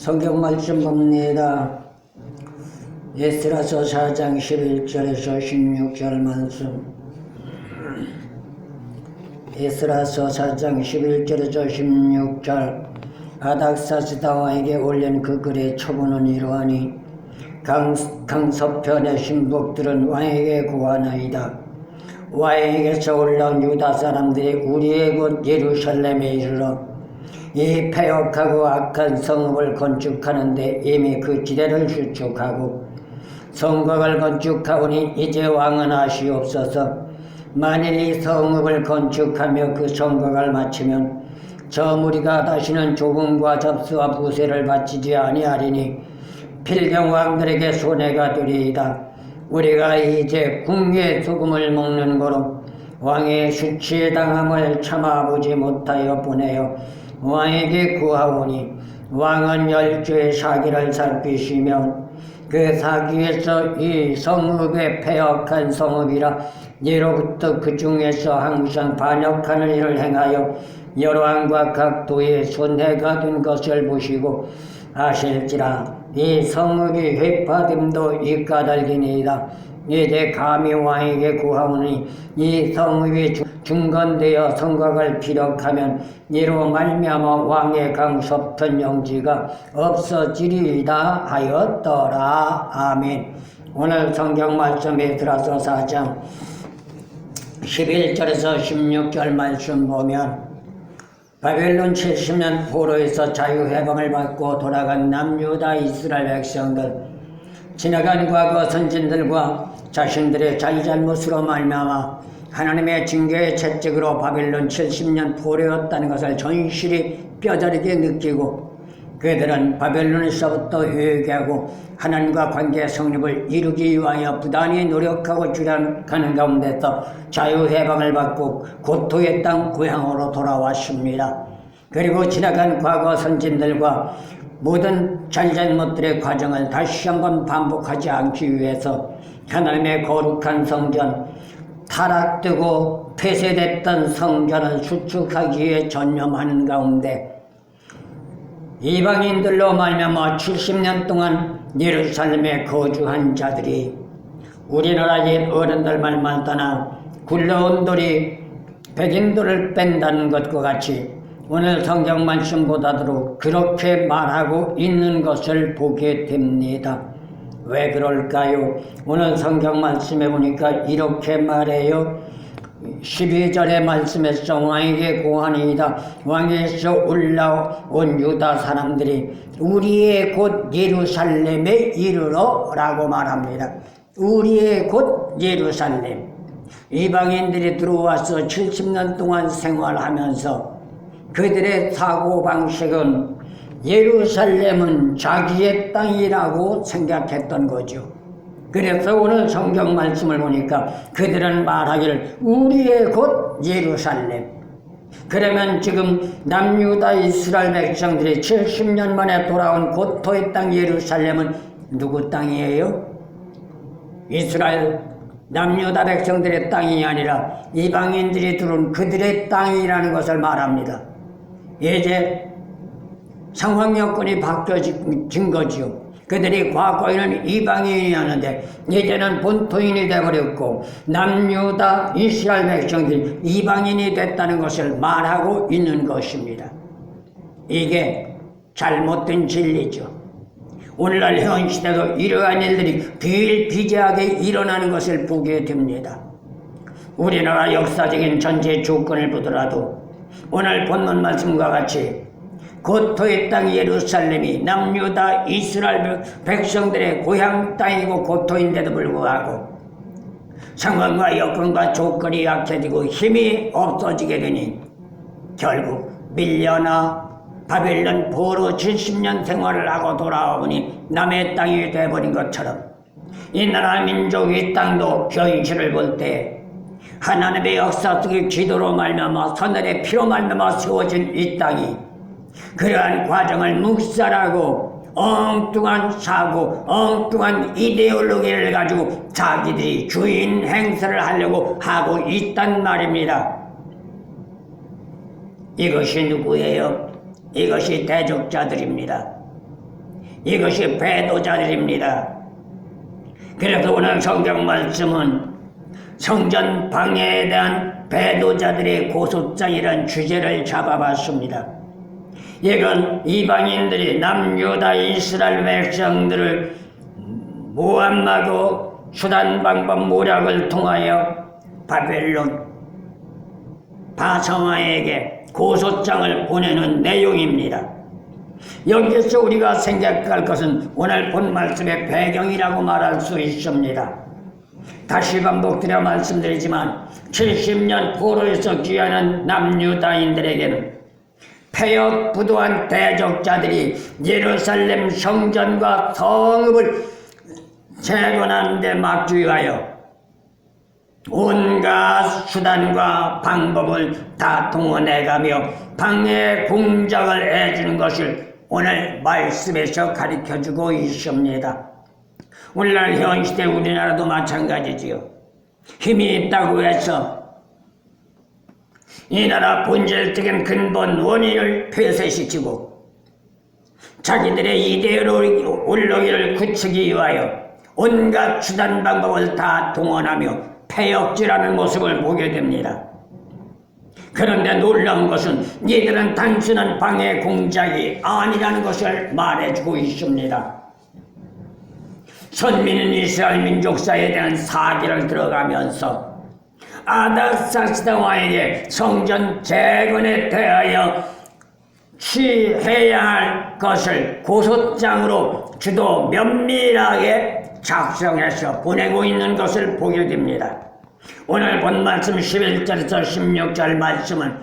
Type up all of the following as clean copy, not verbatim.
성경 말씀 봅니다. 에스라서 4장 11절에서 16절 말씀. 에스라서 4장 11절에서 16절. 아닥사스다 왕에게 올린 그 글의 초본은 이러하니 강서편의 신복들은 왕에게 구하나이다. 왕에게서 올라온 유다 사람들이 우리의 곳 예루살렘에 이르러 이 패역하고 악한 성읍을 건축하는데 이미 그 지대를 수축하고 성곽을 건축하오니 이제 왕은 아시옵소서. 만일 이 성읍을 건축하며 그 성곽을 마치면 저 무리가 다시는 조공과 접수와 부세를 바치지 아니하리니 필경 왕들에게 손해가 되리이다. 우리가 이제 궁예의 소금을 먹는 거로 왕의 수치에 당함을 참아보지 못하여 보내어 왕에게 구하오니 왕은 10주의 사기를 살피시며 그 사기에서 이 성읍의 패역한 성읍이라 예로부터 그 중에서 항상 반역하는 일을 행하여 여러 왕과 각 도에 손해가 된 것을 보시고 아실지라 이 성읍이 회파됨도 이 까닭이니이다. 이제 감히 왕에게 구하오니 이 성읍이 중건되어 성곽을 피력하면 이로 말미암아 왕의 강섭편 영지가 없어지리이다 하였더라. 아멘. 오늘 성경 말씀 에스라서 4장 11절에서 16절 말씀 보면 바벨론 70년 포로에서 자유해방을 받고 돌아간 남유다 이스라엘 백성들, 지나간 과거 선진들과 자신들의 잘잘못으로 말미암아 하나님의 징계의 채찍으로 바벨론 70년 포로였다는 것을 천실히 뼈저리게 느끼고 그들은 바벨론에서부터 회개하고 하나님과 관계 성립을 이루기 위하여 부단히 노력하고 주량하는 가운데서 자유해방을 받고 고토의 땅 고향으로 돌아왔습니다. 그리고 지나간 과거 선진들과 모든 잘잘못들의 과정을 다시 한번 반복하지 않기 위해서 하나님의 거룩한 성전, 타락되고 폐쇄됐던 성전을 수축하기에 전념하는 가운데 이방인들로 말미암아 70년 동안 예루살렘에 거주한 자들이 우리나라 옛 어른들 말만 떠나 굴러온 돌이 백인돌을 뺀다는 것과 같이 오늘 성경 말씀보다도 그렇게 말하고 있는 것을 보게 됩니다. 왜 그럴까요? 오늘 성경 말씀에 보니까 이렇게 말해요. 12절의 말씀에서 왕에게 구하니이다. 왕에서 올라온 유다 사람들이 우리의 곳 예루살렘에 이르러 라고 말합니다. 우리의 곳 예루살렘. 이방인들이 들어와서 70년 동안 생활하면서 그들의 사고방식은 예루살렘은 자기의 땅이라고 생각했던 거죠. 그래서 오늘 성경 말씀을 보니까 그들은 말하기를 우리의 곳 예루살렘. 그러면 지금 남유다 이스라엘 백성들이 70년 만에 돌아온 고토의 땅 예루살렘은 누구 땅이에요? 이스라엘 남유다 백성들의 땅이 아니라 이방인들이 들어온 그들의 땅이라는 것을 말합니다. 이제 상황 여건이 바뀌어진 거지요. 그들이 과거에는 이방인이었는데 이제는 본토인이 되어버렸고 남유다 이스라엘 백성들이 이방인이 됐다는 것을 말하고 있는 것입니다. 이게 잘못된 진리죠. 오늘날 현 시대도 이러한 일들이 비일비재하게 일어나는 것을 보게 됩니다. 우리나라 역사적인 전제 조건을 보더라도 오늘 본문 말씀과 같이 고토의 땅 예루살렘이 남유다 이스라엘 백성들의 고향 땅이고 고토인데도 불구하고 상황과 여건과 조건이 약해지고 힘이 없어지게 되니 결국 밀려나 바벨론 포로 70년 생활을 하고 돌아오니 남의 땅이 되어버린 것처럼 이 나라 민족의 땅도 현실을 볼 때 하나님의 역사 속의 기도로 말미암아 선언의 피로 말미암아 세워진 이 땅이 그러한 과정을 묵살하고 엉뚱한 사고, 엉뚱한 이데올로기를 가지고 자기들이 주인 행세를 하려고 하고 있단 말입니다. 이것이 누구예요? 이것이 대적자들입니다. 이것이 배도자들입니다. 그래서 오늘 성경 말씀은 성전 방해에 대한 배도자들의 고소장이라는 주제를 잡아봤습니다. 이건 이방인들이 남유다 이스라엘 백성들을 모함하고 수단 방법 모략을 통하여 바벨론 바사마에게 고소장을 보내는 내용입니다. 여기서 우리가 생각할 것은 오늘 본 말씀의 배경이라고 말할 수 있습니다. 다시 반복드려 말씀드리지만 70년 포로에서 귀환한 남유다인들에게는 폐역부도한 대적자들이 예루살렘 성전과 성읍을 재건하는 데 막주하여 온갖 수단과 방법을 다 동원해가며 방해 공작을 해주는 것을 오늘 말씀에서 가르쳐주고 있습니다. 오늘날 현시대 우리나라도 마찬가지지요. 힘이 있다고 해서 이 나라 본질적인 근본 원인을 폐쇄시키고 자기들의 이데올로기를 굳히기 위하여 온갖 수단 방법을 다 동원하며 폐역질하는 모습을 보게 됩니다. 그런데 놀라운 것은 이들은 단순한 방해 공작이 아니라는 것을 말해주고 있습니다. 선민은 이스라엘 민족사에 대한 사기를 들어가면서 아닥사스다 왕에게 성전 재건에 대하여 취해야 할 것을 고소장으로 주도 면밀하게 작성해서 보내고 있는 것을 보게 됩니다. 오늘 본 말씀 11절에서 16절 말씀은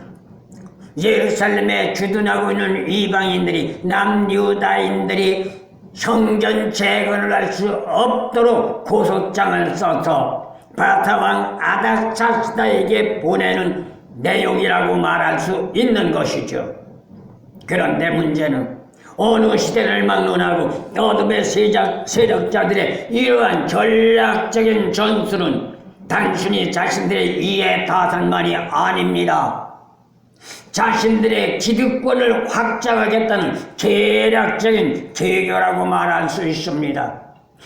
예루살렘에 주둔하고 있는 이방인들이 남유다인들이 성전 재건을 할 수 없도록 고소장을 써서 바사왕 아닥사스다에게 보내는 내용이라고 말할 수 있는 것이죠. 그런데 문제는 어느 시대를 막론하고 어둠의 세력자들의 이러한 전략적인 전술은 단순히 자신들의 이해 타산만이 아닙니다. 자신들의 기득권을 확장하겠다는 계략적인 계교라고 말할 수 있습니다.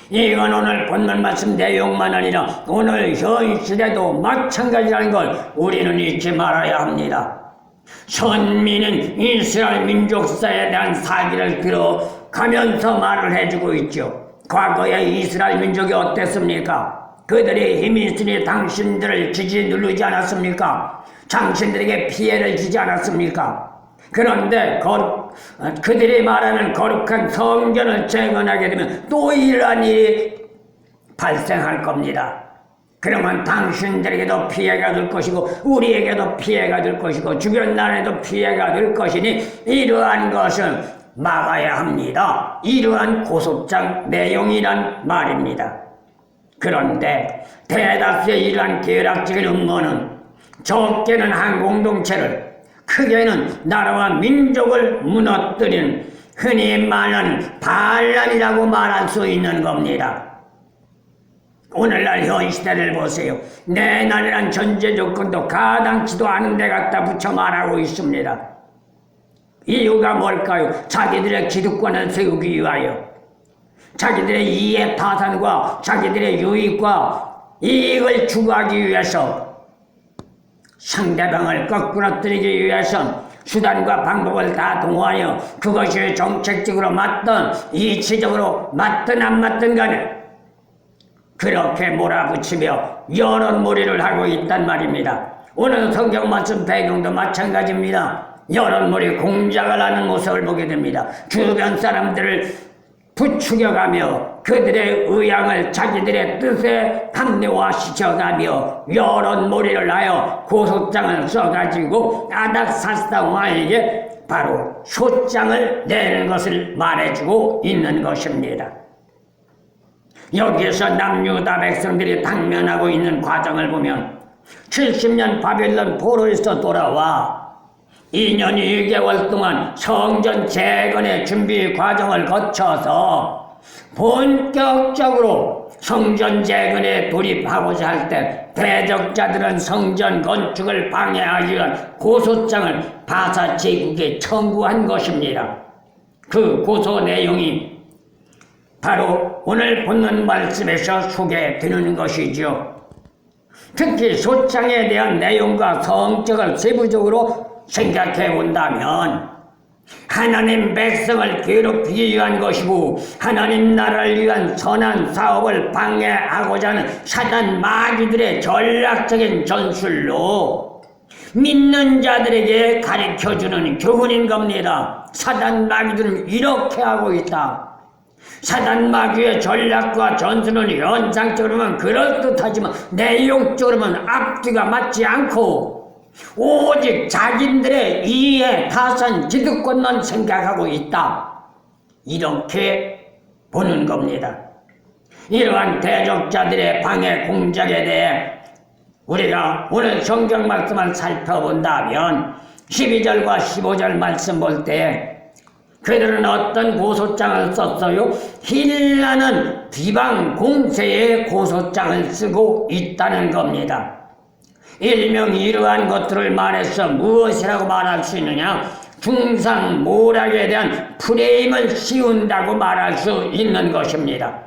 이건 오늘 본문 말씀 내용만 아니라 오늘 현 시대도 마찬가지라는 걸 우리는 잊지 말아야 합니다. 선민은 이스라엘 민족사에 대한 사기를 들어가면서 말을 해주고 있죠. 과거에 이스라엘 민족이 어땠습니까? 그들의 힘이 있으니 당신들을 지지 누르지 않았습니까? 당신들에게 피해를 주지 않았습니까? 그런데 그들이 말하는 거룩한 성전을 재건하게 되면 또 이러한 일이 발생할 겁니다. 그러면 당신들에게도 피해가 될 것이고 우리에게도 피해가 될 것이고 주변 나라에도 피해가 될 것이니 이러한 것을 막아야 합니다. 이러한 고소장 내용이란 말입니다. 그런데 대다수의 이러한 계략적인 음모는 적게는 한 공동체를 크게는 나라와 민족을 무너뜨리는 흔히 말하는 반란이라고 말할 수 있는 겁니다. 오늘날 현 시대를 보세요. 내 나라란 전제 조건도 가당치도 않은 데 갖다 붙여 말하고 있습니다. 이유가 뭘까요? 자기들의 기득권을 세우기 위하여 자기들의 이해 타산과 자기들의 유익과 이익을 추구하기 위해서 상대방을 거꾸러뜨리기 위해서 수단과 방법을 다 동원하여 그것이 정책적으로 맞든 이치적으로 맞든 안 맞든 간에 그렇게 몰아붙이며 여론몰이를 하고 있단 말입니다. 오늘 성경 말씀 배경도 마찬가지입니다. 여론몰이 공작을 하는 모습을 보게 됩니다. 주변 사람들을 부추겨가며 그들의 의향을 자기들의 뜻에 합리화시켜가며 여론몰이를 하여 고소장을 써가지고 아닥사스다 왕에게 바로 소장을 내는 것을 말해주고 있는 것입니다. 여기에서 남유다 백성들이 당면하고 있는 과정을 보면 70년 바벨론 포로에서 돌아와 2년 2개월 동안 성전 재건의 준비 과정을 거쳐서 본격적으로 성전 재건에 돌입하고자 할 때 대적자들은 성전 건축을 방해하기 위한 고소장을 바사 제국에 청구한 것입니다. 그 고소 내용이 바로 오늘 본문 말씀에서 소개되는 것이죠. 특히 소장에 대한 내용과 성격을 세부적으로 생각해 본다면 하나님 백성을 괴롭히기 위한 것이고 하나님 나라를 위한 선한 사업을 방해하고자 하는 사단 마귀들의 전략적인 전술로 믿는 자들에게 가르쳐주는 교훈인 겁니다. 사단 마귀들은 이렇게 하고 있다. 사단 마귀의 전략과 전술은 현상적으로는 그럴듯하지만 내용적으로는 앞뒤가 맞지 않고 오직 자기들의 이해, 타산, 기득권만 생각하고 있다. 이렇게 보는 겁니다. 이러한 대적자들의 방해 공작에 대해 우리가 오늘 성경 말씀을 살펴본다면 12절과 15절 말씀 볼 때 그들은 어떤 고소장을 썼어요? 힐나는 비방 공세의 고소장을 쓰고 있다는 겁니다. 일명 이러한 것들을 말해서 무엇이라고 말할 수 있느냐? 중상 모략에 대한 프레임을 씌운다고 말할 수 있는 것입니다.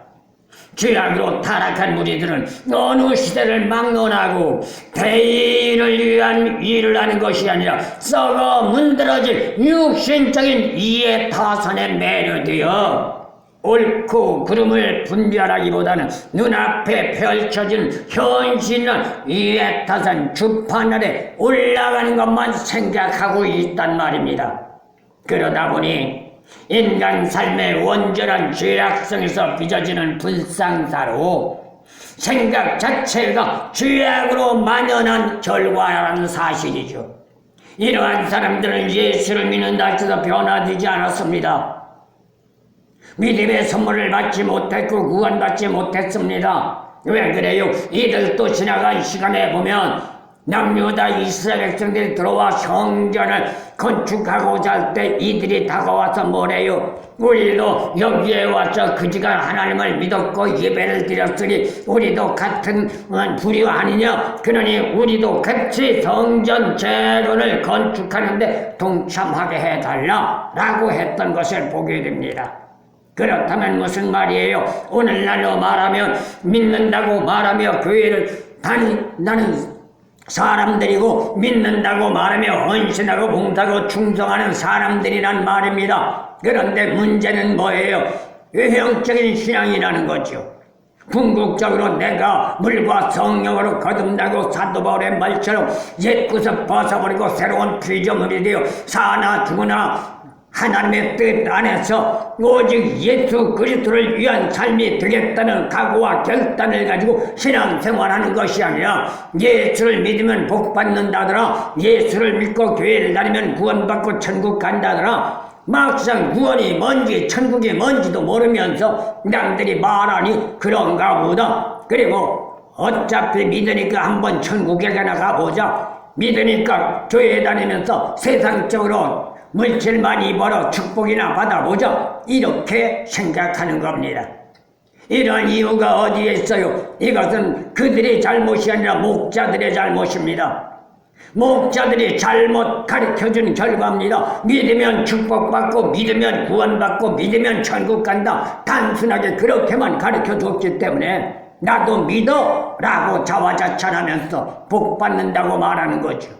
죄악으로 타락한 무리들은 어느 시대를 막론하고 대의를 위한 일을 하는 것이 아니라 썩어 문드러질 육신적인 이해 타산에 매료되어 옳고 그름을 분별하기보다는 눈앞에 펼쳐진 현실은 이해 타산 주판 아래 올라가는 것만 생각하고 있단 말입니다. 그러다 보니 인간 삶의 온전한 죄악성에서 빚어지는 불상사로 생각 자체가 죄악으로 만연한 결과라는 사실이죠. 이러한 사람들은 예수를 믿는다 해서 변화되지 않았습니다. 믿음의 선물을 받지 못했고 구원받지 못했습니다. 왜 그래요? 이들도 지나간 시간에 보면 남유다 이스라엘 백성들이 들어와 성전을 건축하고자 할 때 이들이 다가와서 뭐래요? 우리도 여기에 와서 그지가 하나님을 믿었고 예배를 드렸으니 우리도 같은 부류 아니냐? 그러니 우리도 같이 성전 재건을 건축하는데 동참하게 해달라 라고 했던 것을 보게 됩니다. 그렇다면 무슨 말이에요? 오늘날로 말하면 믿는다고 말하며 교회를 다닌다는 사람들이고 믿는다고 말하며 헌신하고 봉사하고 충성하는 사람들이란 말입니다. 그런데 문제는 뭐예요? 외형적인 신앙이라는 거죠. 궁극적으로 내가 물과 성령으로 거듭나고 사도 바울의 말처럼 옛것을 벗어버리고 새로운 피조물이 되어 사나 죽으나 하나님의 뜻 안에서 오직 예수 그리스도를 위한 삶이 되겠다는 각오와 결단을 가지고 신앙생활하는 것이 아니라 예수를 믿으면 복받는다더라, 예수를 믿고 교회를 다니면 구원받고 천국 간다더라, 막상 구원이 뭔지 천국이 뭔지도 모르면서 남들이 말하니 그런가 보다. 그리고 어차피 믿으니까 한번 천국에 가보자, 믿으니까 교회 다니면서 세상적으로 물질 많이 벌어 축복이나 받아보자, 이렇게 생각하는 겁니다. 이런 이유가 어디에 있어요? 이것은 그들의 잘못이 아니라 목자들의 잘못입니다. 목자들이 잘못 가르쳐준 결과입니다. 믿으면 축복받고 믿으면 구원받고 믿으면 천국 간다, 단순하게 그렇게만 가르쳐줬기 때문에 나도 믿어 라고 자화자찬하면서 복받는다고 말하는 거죠.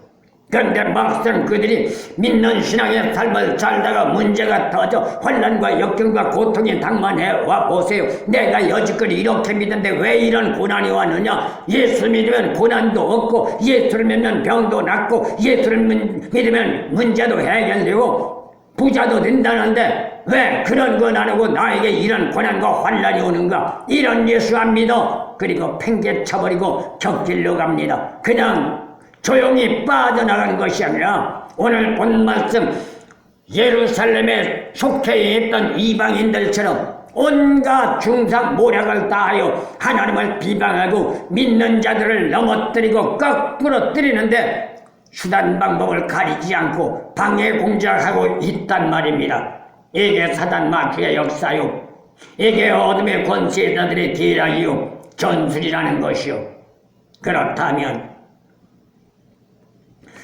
그런데 막상 그들이 믿는 신앙의 삶을 살다가 문제가 터져 환난과 역경과 고통이 당만해 와 보세요. 내가 여지껏 이렇게 믿는데 왜 이런 고난이 왔느냐? 예수 믿으면 고난도 없고 예수를 믿으면 병도 낫고 예수를 믿으면 문제도 해결되고 부자도 된다는데 왜 그런 건 안 하고 나에게 이런 고난과 환난이 오는가? 이런 예수 안 믿어. 그리고 팽개쳐버리고 격길로 갑니다. 그냥 조용히 빠져나간 것이 아니라 오늘 본 말씀 예루살렘에 속해 있던 이방인들처럼 온갖 중상 모략을 다하여 하나님을 비방하고 믿는 자들을 넘어뜨리고 거꾸로 때리는데 수단 방법을 가리지 않고 방해 공작하고 있단 말입니다. 이게 사단 마귀의 역사요. 이게 어둠의 권세자들의 계략이요, 전술이라는 것이요. 그렇다면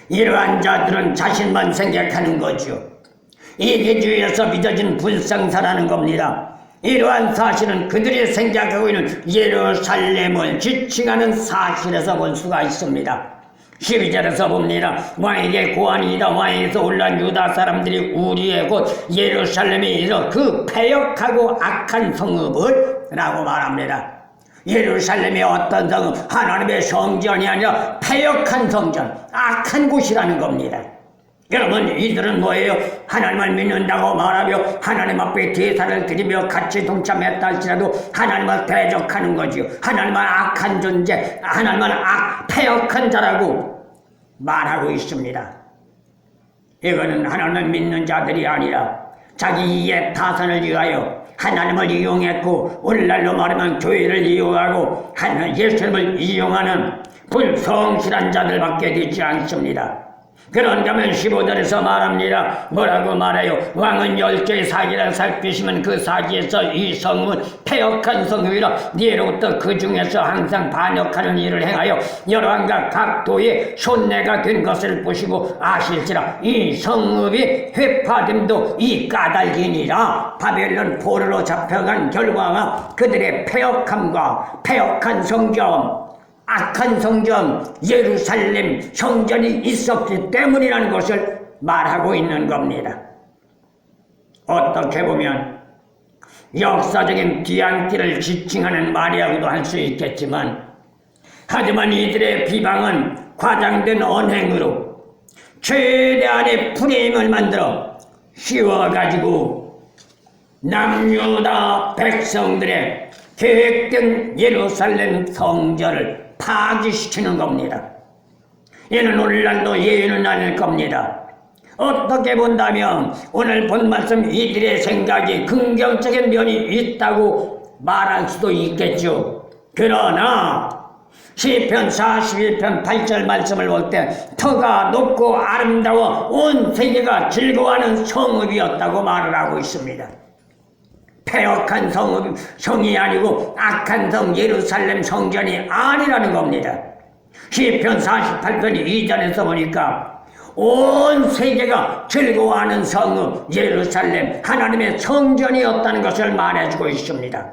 이러한 자들은 자신만 생각하는 거죠. 이 기주에서 빚어진 불상사라는 겁니다. 이러한 사실은 그들이 생각하고 있는 예루살렘을 지칭하는 사실에서 볼 수가 있습니다. 12절에서 봅니다. 왕에게 고한이다. 왕에게서 올라온 유다 사람들이 우리의 곳 예루살렘에 이르러 그 패역하고 악한 성읍을 라고 말합니다. 예루살렘의 어떤 성읍, 하나님의 성전이 아니라 패역한 성전, 악한 곳이라는 겁니다. 여러분, 이들은 뭐예요? 하나님을 믿는다고 말하며 하나님 앞에 제사를 드리며 같이 동참했다 할지라도 하나님을 대적하는 거지요. 하나님은 악한 존재, 하나님은 패역한 자라고 말하고 있습니다. 이거는 하나님을 믿는 자들이 아니라 자기 이해 타산을 위하여 하나님을 이용했고, 오늘날로 말하면 교회를 이용하고 하나님 예수님을 이용하는 불성실한 자들밖에 되지 않습니다. 그런가 하면 15절에서 말합니다. 뭐라고 말해요? 왕은 10개의 사기를 살피시면 그 사기에서 이 성은 패역한 성이라 예로부터 그 중에서 항상 반역하는 일을 행하여 여러한과 각도의 손해가 된 것을 보시고 아실지라 이 성읍이 회파됨도 이 까닭이니라. 바벨론 포로로 잡혀간 결과가 그들의 패역함과 패역한 성전, 악한 성전, 예루살렘 성전이 있었기 때문이라는 것을 말하고 있는 겁니다. 어떻게 보면 역사적인 뒤안길을 지칭하는 말이라고도 할 수 있겠지만, 하지만 이들의 비방은 과장된 언행으로 최대한의 프레임을 만들어 씌워가지고 남유다 백성들의 계획된 예루살렘 성전을 파기시키는 겁니다. 이는 오늘날도 예외는 아닐 겁니다. 어떻게 본다면 오늘 본 말씀 이들의 생각이 긍정적인 면이 있다고 말할 수도 있겠죠. 그러나 시편 41편 8절 말씀을 볼 때 터가 높고 아름다워 온 세계가 즐거워하는 성읍이었다고 말을 하고 있습니다. 패역한 성이 아니고 악한 성 예루살렘 성전이 아니라는 겁니다. 시편 48편 2절에서 보니까 온 세계가 즐거워하는 성읍 예루살렘 하나님의 성전이었다는 것을 말해주고 있습니다.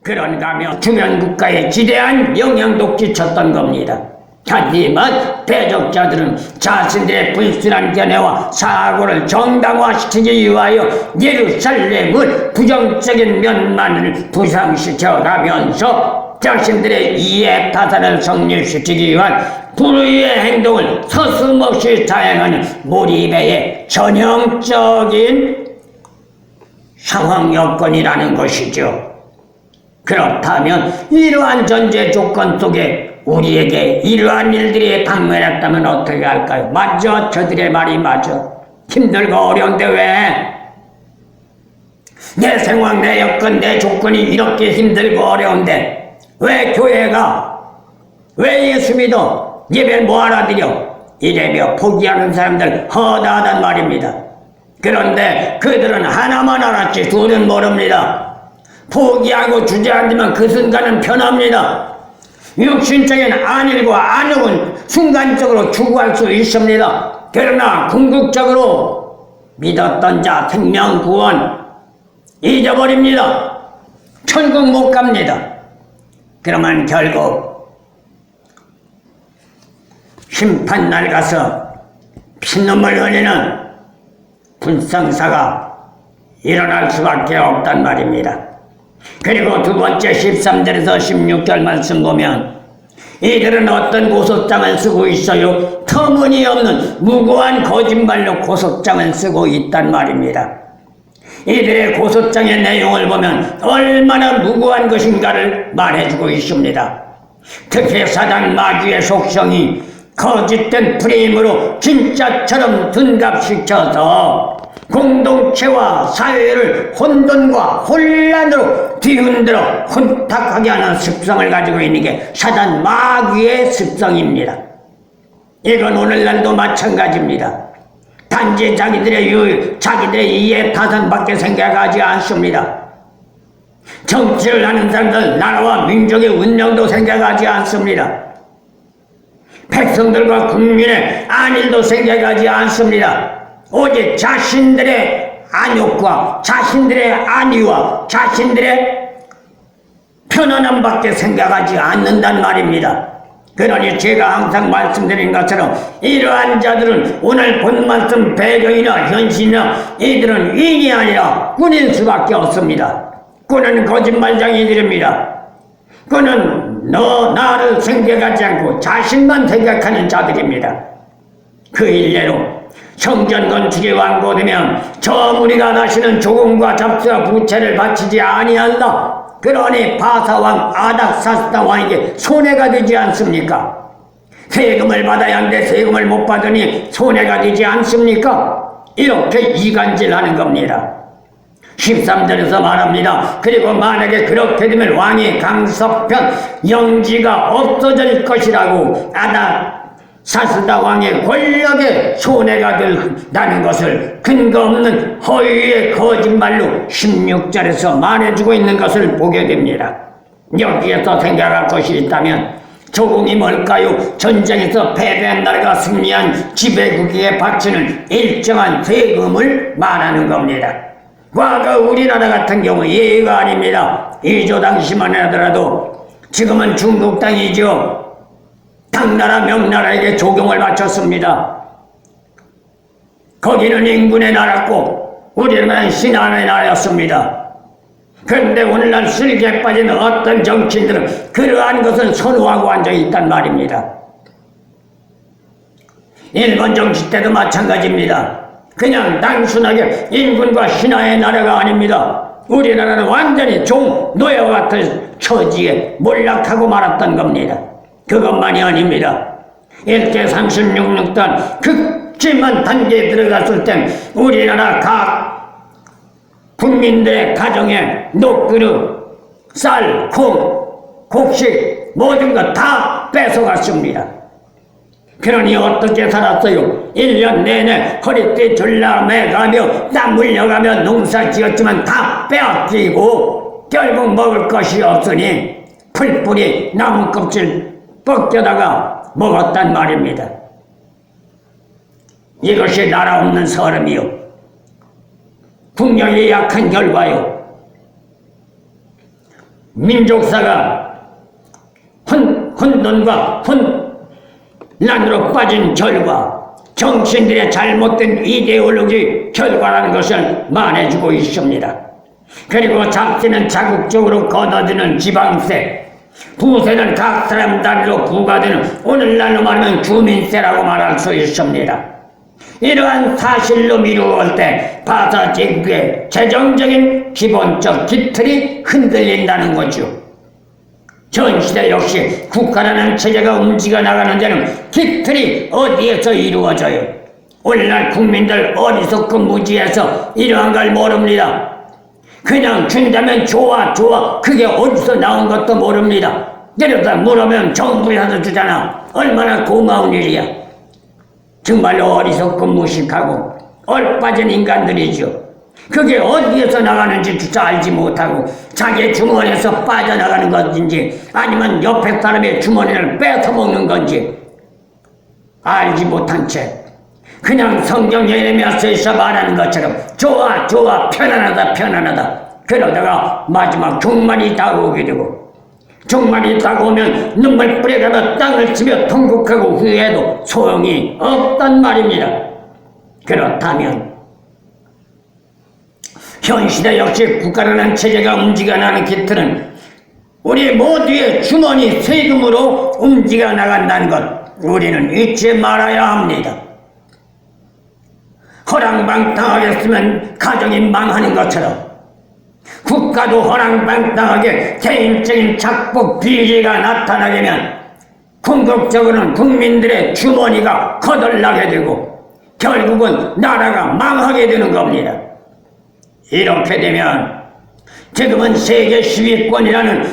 그런가 하면 주변 국가에 지대한 영향도 끼쳤던 겁니다. 하지만 대적자들은 자신들의 불순한 견해와 사고를 정당화시키기 위하여 예루살렘을 부정적인 면만을 부상시켜가면서 자신들의 이해 타산을 성립시키기 위한 불의의 행동을 서슴없이 자행하는 몰입의 전형적인 상황 여건이라는 것이죠. 그렇다면 이러한 전제 조건 속에 우리에게 이러한 일들이 당면했다면 어떻게 할까요? 맞아, 저들의 말이 맞아. 힘들고 어려운데 왜? 내 상황, 내 여건, 내 조건이 이렇게 힘들고 어려운데 왜 교회가, 왜 예수 믿어? 예배를 뭐하러 드려? 이래며 포기하는 사람들 허다하단 말입니다. 그런데 그들은 하나만 알았지 둘은 모릅니다. 포기하고 주저앉으면 그 순간은 편합니다. 육신적인 안일과 안욕은 순간적으로 추구할 수 있습니다. 그러나 궁극적으로 믿었던 자 생명 구원 잊어버립니다. 천국 못 갑니다. 그러면 결국 심판날 가서 피눈물 흘리는 불상사가 일어날 수밖에 없단 말입니다. 그리고 두 번째 13절에서 16절 말씀 보면 이들은 어떤 고소장을 쓰고 있어요? 터무니없는 무고한 거짓말로 고소장을 쓰고 있단 말입니다. 이들의 고소장의 내용을 보면 얼마나 무고한 것인가를 말해주고 있습니다. 특히 사단 마귀의 속성이 거짓된 프레임으로 진짜처럼 둔갑시켜서 공동체와 사회를 혼돈과 혼란으로 뒤흔들어 혼탁하게 하는 습성을 가지고 있는 게 사단 마귀의 습성입니다. 이건 오늘날도 마찬가지입니다. 단지 자기들의 이해 타산밖에 생각하지 않습니다. 정치를 하는 사람들 나라와 민족의 운명도 생각하지 않습니다. 백성들과 국민의 안일도 생각하지 않습니다. 오직 자신들의 안욕과 자신들의 안위와 자신들의 편안함밖에 생각하지 않는단 말입니다. 그러니 제가 항상 말씀드린 것처럼 이러한 자들은 오늘 본 말씀 배경이나 현실이나 이들은 인이 아니라 꾼일 수밖에 없습니다. 꾼은 거짓말쟁이들입니다. 꾼은 나를 생각하지 않고 자신만 생각하는 자들입니다. 그 일례로 성전 건축이 완고되면 저 무리가 다시는 조공과 잡수와 부채를 바치지 아니한다. 그러니 바사왕 아닥사스다 왕에게 손해가 되지 않습니까? 세금을 받아야 하는데 세금을 못 받으니 손해가 되지 않습니까? 이렇게 이간질하는 겁니다. 13절에서 말합니다. 그리고 만약에 그렇게 되면 왕의 강섭편 영지가 없어질 것이라고 아닥사스다 왕의 권력에 손해가 된다는 것을 근거 없는 허위의 거짓말로 16절에서 말해주고 있는 것을 보게 됩니다. 여기에서 생각할 것이 있다면 조공이 뭘까요? 전쟁에서 패배한 나라가 승리한 지배국에게 바치는 일정한 세금을 말하는 겁니다. 과거 우리나라 같은 경우 예의가 아닙니다. 이조 당시만 하더라도 지금은 중국 땅이죠. 당나라 명나라에게 조경을 바쳤습니다. 거기는 인군의 나라고 우리나라는 신하의 나라였습니다. 그런데 오늘날 슬기에 빠진 어떤 정치인들은 그러한 것을 선호하고 앉아있단 말입니다. 일본 정치 때도 마찬가지입니다. 그냥 단순하게 인군과 신하의 나라가 아닙니다. 우리나라는 완전히 노예와 같은 처지에 몰락하고 말았던 겁니다. 그것만이 아닙니다. 1대 36단 극심한 단계에 들어갔을 땐 우리나라 각 국민들의 가정에 녹그릇, 쌀, 콩, 곡식 모든 것 다 뺏어갔습니다. 그러니 어떻게 살았어요? 1년 내내 허리띠 졸라매가며 땀 흘려가며 농사 지었지만 다 빼앗기고 결국 먹을 것이 없으니 풀뿌리 나무 껍질 벗겨다가 먹었단 말입니다. 이것이 나라 없는 사람이요, 국력이 약한 결과요, 민족사가 혼돈과 혼란으로 빠진 결과, 정치인들의 잘못된 이데올로기 결과라는 것을 말해주고 있습니다. 그리고 잡세는 자국적으로 걷어드는 지방세, 부세는 각 사람 단위로 부과되는 오늘날로 말하면 주민세라고 말할 수 있습니다. 이러한 사실로 미루어올 때 바사 제국의 재정적인 기본적 기틀이 흔들린다는 거죠. 전 시대 역시 국가라는 체제가 움직여 나가는 데는 기틀이 어디에서 이루어져요? 오늘날 국민들 어리석고 무지해서 이러한 걸 모릅니다. 그냥 준다면 좋아 그게 어디서 나온 것도 모릅니다. 내려다 물으면 정부에서 주잖아. 얼마나 고마운 일이야. 정말로 어리석고 무식하고 얼빠진 인간들이죠. 그게 어디에서 나가는지 주차 알지 못하고 자기 주머니에서 빠져나가는 건지 아니면 옆에 사람의 주머니를 뺏어먹는 건지 알지 못한 채 그냥 성경 예레미야서에서 말하는 것처럼 좋아 편안하다 그러다가 마지막 종말이 다가오게 되고, 종말이 다가오면 눈물 뿌려가며 땅을 치며 통곡하고 후회해도 소용이 없단 말입니다. 그렇다면 현 시대 역시 국가라는 체제가 움직여나가는 기틀은 우리 모두의 주머니 세금으로 움직여 나간다는 것 우리는 잊지 말아야 합니다. 허랑방탕하겠으면 가정이 망하는 것처럼 국가도 허랑방탕하게 개인적인 착복 비리가 나타나게 되면 궁극적으로는 국민들의 주머니가 거덜나게 되고 결국은 나라가 망하게 되는 겁니다. 이렇게 되면 지금은 세계 10위권이라는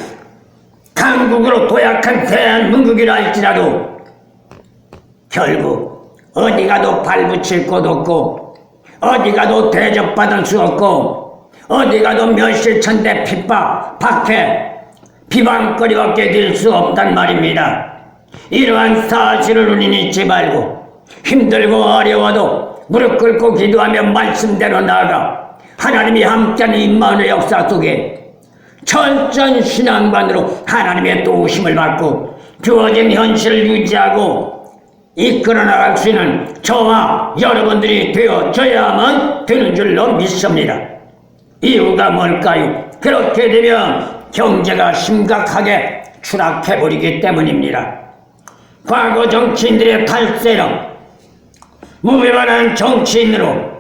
강국으로 도약한 대한민국이라 할지라도 결국 어디 가도 발붙일 곳 없고 어디 가도 대접받을 수 없고 어디 가도 멸실천대 핍박, 박해, 비방거리 없게 될 수 없단 말입니다. 이러한 사실을 우리는 잊지 말고 힘들고 어려워도 무릎 꿇고 기도하며 말씀대로 나아가 하나님이 함께하는 임마누엘 역사 속에 철저한 신앙관으로 하나님의 도우심을 받고 주어진 현실을 유지하고 이끌어 나갈 수 있는 저와 여러분들이 되어져야만 되는 줄로 믿습니다. 이유가 뭘까요? 그렇게 되면 경제가 심각하게 추락해버리기 때문입니다. 과거 정치인들의 탈세로 무배반한 정치인으로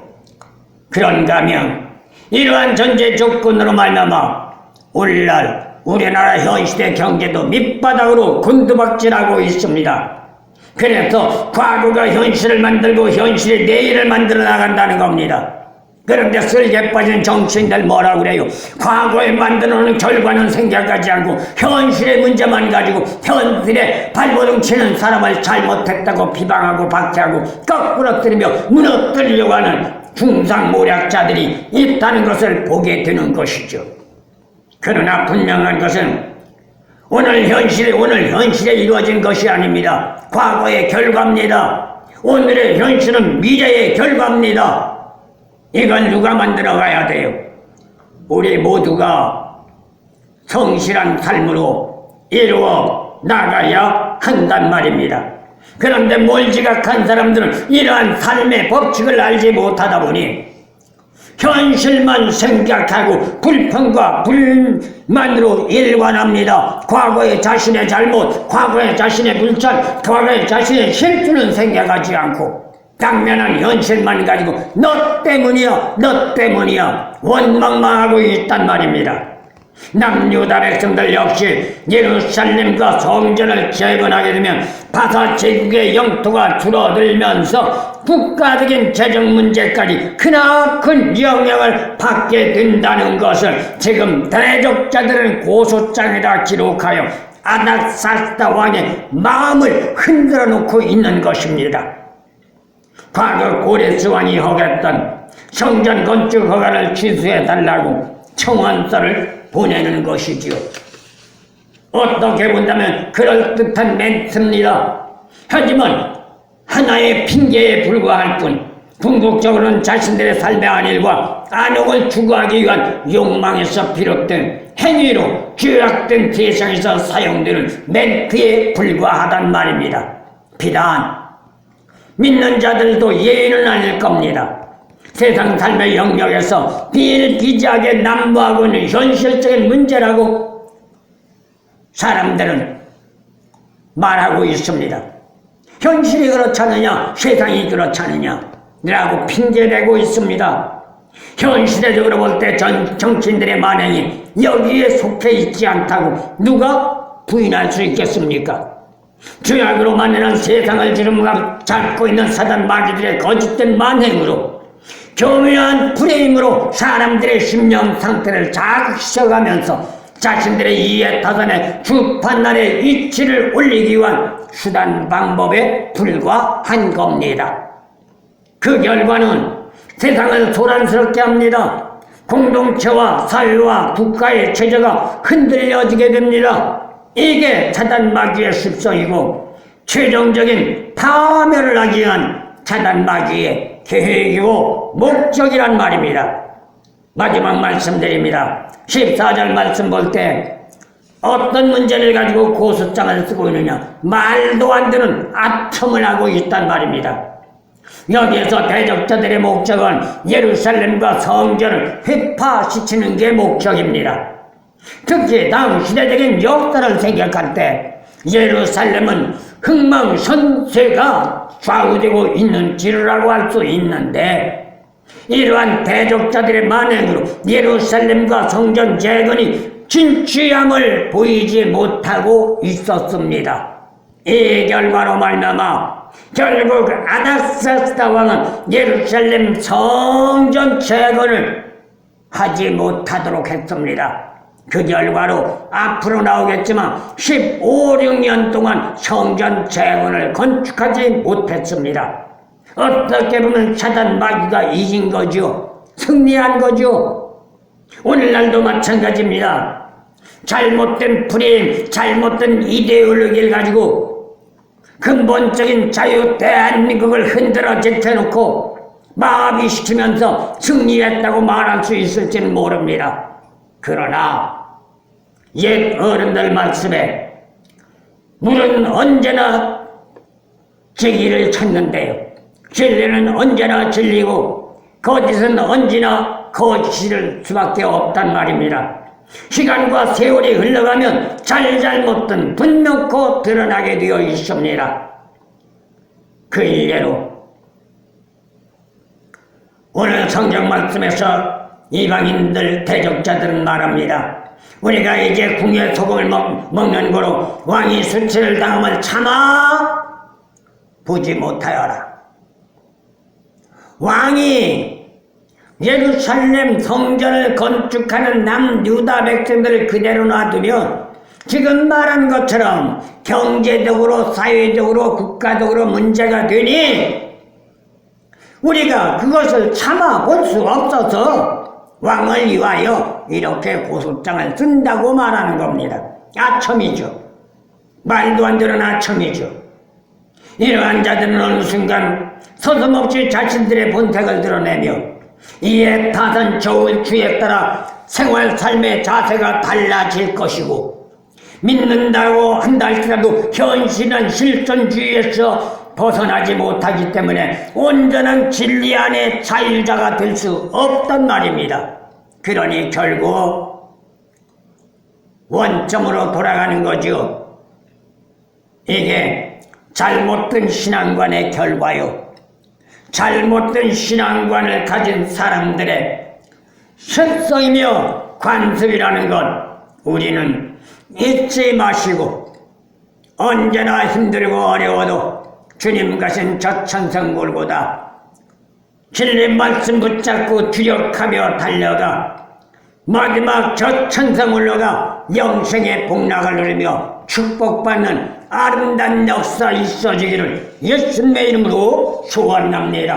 그런가 하면 이러한 전제 조건으로 말미암아 오늘날 우리나라 현실의 경제도 밑바닥으로 곤두박질하고 있습니다. 그래서 과거가 현실을 만들고 현실이 내일을 만들어 나간다는 겁니다. 그런데 쓸개 빠진 정치인들 뭐라고 그래요? 과거에 만들어놓은 결과는 생각하지 않고 현실의 문제만 가지고 현실에 발버둥 치는 사람을 잘못했다고 비방하고 박해하고 거꾸로 들이며 무너뜨리려고 하는 중상모략자들이 있다는 것을 보게 되는 것이죠. 그러나 분명한 것은 오늘 현실에 이루어진 것이 아닙니다. 과거의 결과입니다. 오늘의 현실은 미래의 결과입니다. 이걸 누가 만들어 가야 돼요? 우리 모두가 성실한 삶으로 이루어 나가야 한단 말입니다. 그런데 뭘 지각한 사람들은 이러한 삶의 법칙을 알지 못하다 보니 현실만 생각하고 불평과 불만으로 일관합니다. 과거의 자신의 잘못, 과거의 자신의 불찰, 과거의 자신의 실수는 생각하지 않고 당면한 현실만 가지고 너 때문이야 원망만 하고 있단 말입니다. 남유다 백성들 역시 예루살렘과 성전을 재건하게 되면 바사 제국의 영토가 줄어들면서 국가적인 재정 문제까지 크나큰 영향을 받게 된다는 것을 지금 대적자들은 고소장에다 기록하여 아닥사스다 왕의 마음을 흔들어 놓고 있는 것입니다. 과거 고레스 왕이 허가했던 성전 건축 허가를 취소해달라고 청원서를 보내는 것이지요. 어떻게 본다면 그럴듯한 멘트입니다. 하지만 하나의 핑계에 불과할 뿐 궁극적으로는 자신들의 삶의 안일과 안옥을 추구하기 위한 욕망에서 비롯된 행위로 죄악된 세상에서 사용되는 멘트에 불과하단 말입니다. 비단 믿는 자들도 예의는 아닐 겁니다. 세상 삶의 영역에서 비일비재하게 난무하고 있는 현실적인 문제라고 사람들은 말하고 있습니다. 현실이 그렇지 않느냐, 세상이 그렇지 않느냐 라고 핑계대고 있습니다. 현실적으로 볼 때 정치인들의 만행이 여기에 속해 있지 않다고 누가 부인할 수 있겠습니까? 죄악으로 만드는 세상을 주름으로 잡고 있는 사단 마귀들의 거짓된 만행으로 교묘한 프레임으로 사람들의 심령 상태를 자극시켜가면서 자신들의 이해 타산의 주판단의 이치를 올리기 위한 수단 방법에 불과한 겁니다. 그 결과는 세상을 소란스럽게 합니다. 공동체와 사회와 국가의 체제가 흔들려지게 됩니다. 이게 사단 마귀의 습성이고 최종적인 파멸을 하기 위한 사단 마귀의 계획이고 목적이란 말입니다. 마지막 말씀드립니다. 14절 말씀 볼 때 어떤 문제를 가지고 고소장을 쓰고 있느냐, 말도 안 되는 아첨을 하고 있단 말입니다. 여기에서 대적자들의 목적은 예루살렘과 성전을 회파시키는 게 목적입니다. 특히 다음 시대적인 역사를 생각할 때 예루살렘은 흥망성쇠가 좌우되고 있는 지루라고 할 수 있는데 이러한 대적자들의 만행으로 예루살렘과 성전 재건이 진취함을 보이지 못하고 있었습니다. 이 결과로 말미암아 결국 아닥사스다 왕은 예루살렘 성전 재건을 하지 못하도록 했습니다. 그 결과로 앞으로 나오겠지만 16년 동안 성전 재건을 건축하지 못했습니다. 어떻게 보면 사단 마귀가 이긴 거죠. 승리한 거죠. 오늘날도 마찬가지입니다. 잘못된 프레임, 잘못된 이데올로기를 가지고 근본적인 자유 대한민국을 흔들어 제쳐놓고 마비시키면서 승리했다고 말할 수 있을지는 모릅니다. 그러나 옛 어른들 말씀에 물은 언제나 진리를 찾는데요. 진리는 언제나 진리고 거짓은 언제나 거짓일 수밖에 없단 말입니다. 시간과 세월이 흘러가면 잘잘못은 분명코 드러나게 되어 있습니다. 그 일례로 오늘 성경 말씀에서 이방인들 대적자들은 말합니다. 우리가 이제 궁의 소금을 먹는 거로 왕이 수치를 당함을 참아 보지 못하여라. 왕이 예루살렘 성전을 건축하는 남유다 백성들을 그대로 놔두면 지금 말한 것처럼 경제적으로 사회적으로 국가적으로 문제가 되니 우리가 그것을 참아 볼 수 없어서 왕을 위하여 이렇게 고소장을 쓴다고 말하는 겁니다. 아첨이죠. 말도 안 되는 아첨이죠. 이러한 자들은 어느 순간 서슴없이 자신들의 본색을 드러내며 이에 타선 좋은 주에 따라 생활 삶의 자세가 달라질 것이고 믿는다고 한다 할지라도 현실은 실존주의에서 벗어나지 못하기 때문에 온전한 진리 안에 자율자가 될 수 없단 말입니다. 그러니 결국 원점으로 돌아가는 거죠. 이게 잘못된 신앙관의 결과요. 잘못된 신앙관을 가진 사람들의 습성이며 관습이라는 것 우리는 잊지 마시고 언제나 힘들고 어려워도 주님 가신 저천성 몰고다 진리 말씀 붙잡고 주력하며 달려가 마지막 저천성 올라가 영생의 복락을 누리며 축복받는 아름다운 역사 있어지기를 예수님의 이름으로 소원합니다.